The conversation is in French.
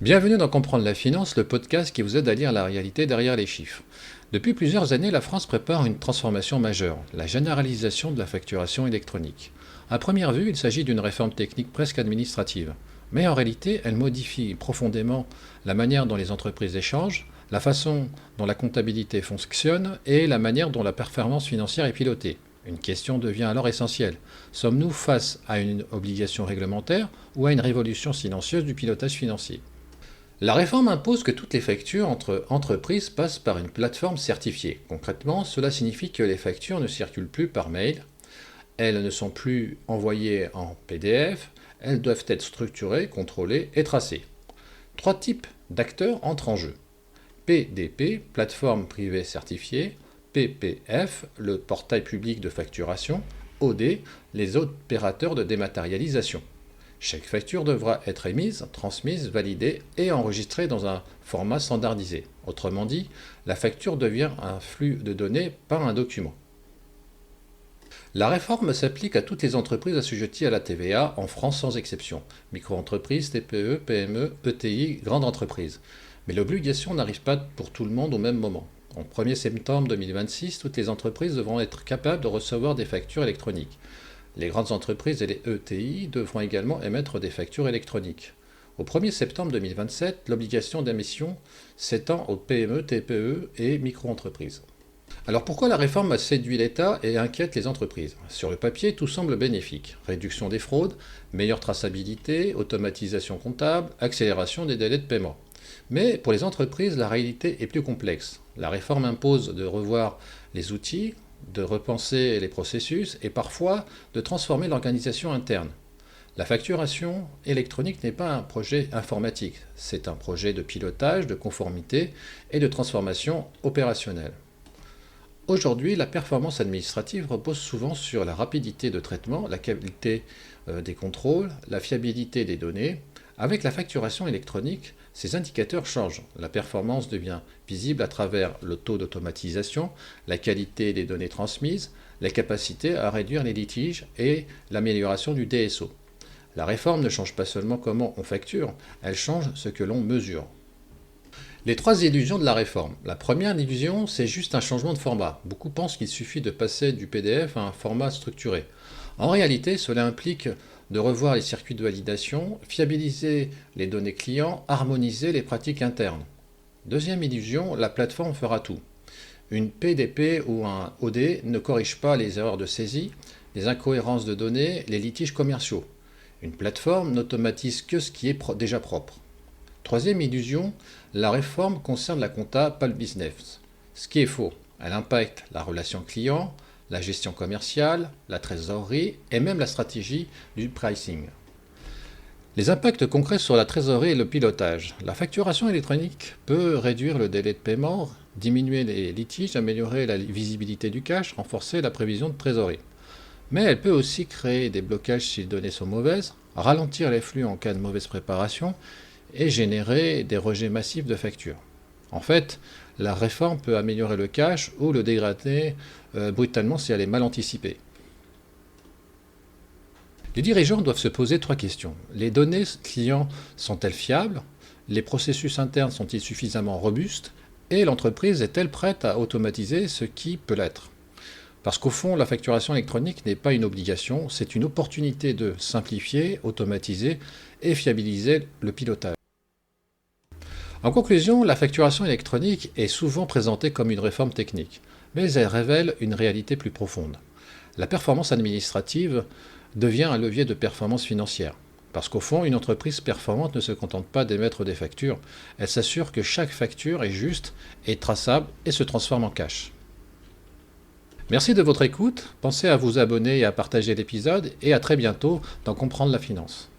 Bienvenue dans Comprendre la finance, le podcast qui vous aide à lire la réalité derrière les chiffres. Depuis plusieurs années, la France prépare une transformation majeure, la généralisation de la facturation électronique. À première vue, il s'agit d'une réforme technique presque administrative. Mais en réalité, elle modifie profondément la manière dont les entreprises échangent, la façon dont la comptabilité fonctionne et la manière dont la performance financière est pilotée. Une question devient alors essentielle. Sommes-nous face à une obligation réglementaire ou à une révolution silencieuse du pilotage financier ? La réforme impose que toutes les factures entre entreprises passent par une plateforme certifiée. Concrètement, cela signifie que les factures ne circulent plus par mail, elles ne sont plus envoyées en PDF, elles doivent être structurées, contrôlées et tracées. Trois types d'acteurs entrent en jeu. PDP, plateforme privée certifiée, PPF, le portail public de facturation, OD, les opérateurs de dématérialisation. Chaque facture devra être émise, transmise, validée et enregistrée dans un format standardisé. Autrement dit, la facture devient un flux de données, pas un document. La réforme s'applique à toutes les entreprises assujetties à la TVA en France sans exception. Micro-entreprises, TPE, PME, ETI, grandes entreprises. Mais l'obligation n'arrive pas pour tout le monde au même moment. En 1er septembre 2026, toutes les entreprises devront être capables de recevoir des factures électroniques. Les grandes entreprises et les ETI devront également émettre des factures électroniques. Au 1er septembre 2027, l'obligation d'émission s'étend aux PME, TPE et micro-entreprises. Alors pourquoi la réforme a séduit l'État et inquiète les entreprises ? Sur le papier, tout semble bénéfique. Réduction des fraudes, meilleure traçabilité, automatisation comptable, accélération des délais de paiement. Mais pour les entreprises, la réalité est plus complexe. La réforme impose de revoir les outils, de repenser les processus et parfois de transformer l'organisation interne. La facturation électronique n'est pas un projet informatique, c'est un projet de pilotage, de conformité et de transformation opérationnelle. Aujourd'hui, la performance administrative repose souvent sur la rapidité de traitement, la qualité des contrôles, la fiabilité des données. Avec la facturation électronique, ces indicateurs changent. La performance devient visible à travers le taux d'automatisation, la qualité des données transmises, la capacité à réduire les litiges et l'amélioration du DSO. La réforme ne change pas seulement comment on facture, elle change ce que l'on mesure. Les trois illusions de la réforme. La première illusion, c'est juste un changement de format. Beaucoup pensent qu'il suffit de passer du PDF à un format structuré. En réalité, cela implique de revoir les circuits de validation, fiabiliser les données clients, harmoniser les pratiques internes. Deuxième illusion, la plateforme fera tout. Une PDP ou un OD ne corrige pas les erreurs de saisie, les incohérences de données, les litiges commerciaux. Une plateforme n'automatise que ce qui est déjà propre. Troisième illusion, la réforme concerne la compta, pas le business. Ce qui est faux, elle impacte la relation client, la gestion commerciale, la trésorerie et même la stratégie du pricing. Les impacts concrets sur la trésorerie et le pilotage. La facturation électronique peut réduire le délai de paiement, diminuer les litiges, améliorer la visibilité du cash, renforcer la prévision de trésorerie. Mais elle peut aussi créer des blocages si les données sont mauvaises, ralentir les flux en cas de mauvaise préparation et générer des rejets massifs de factures. En fait, la réforme peut améliorer le cash ou le dégrader brutalement si elle est mal anticipée. Les dirigeants doivent se poser trois questions. Les données clients sont-elles fiables ? Les processus internes sont-ils suffisamment robustes ? Et l'entreprise est-elle prête à automatiser ce qui peut l'être ? Parce qu'au fond, la facturation électronique n'est pas une obligation, c'est une opportunité de simplifier, automatiser et fiabiliser le pilotage. En conclusion, la facturation électronique est souvent présentée comme une réforme technique, mais elle révèle une réalité plus profonde. La performance administrative devient un levier de performance financière. Parce qu'au fond, une entreprise performante ne se contente pas d'émettre des factures, elle s'assure que chaque facture est juste, est traçable et se transforme en cash. Merci de votre écoute, pensez à vous abonner et à partager l'épisode, et à très bientôt dans Comprendre la finance.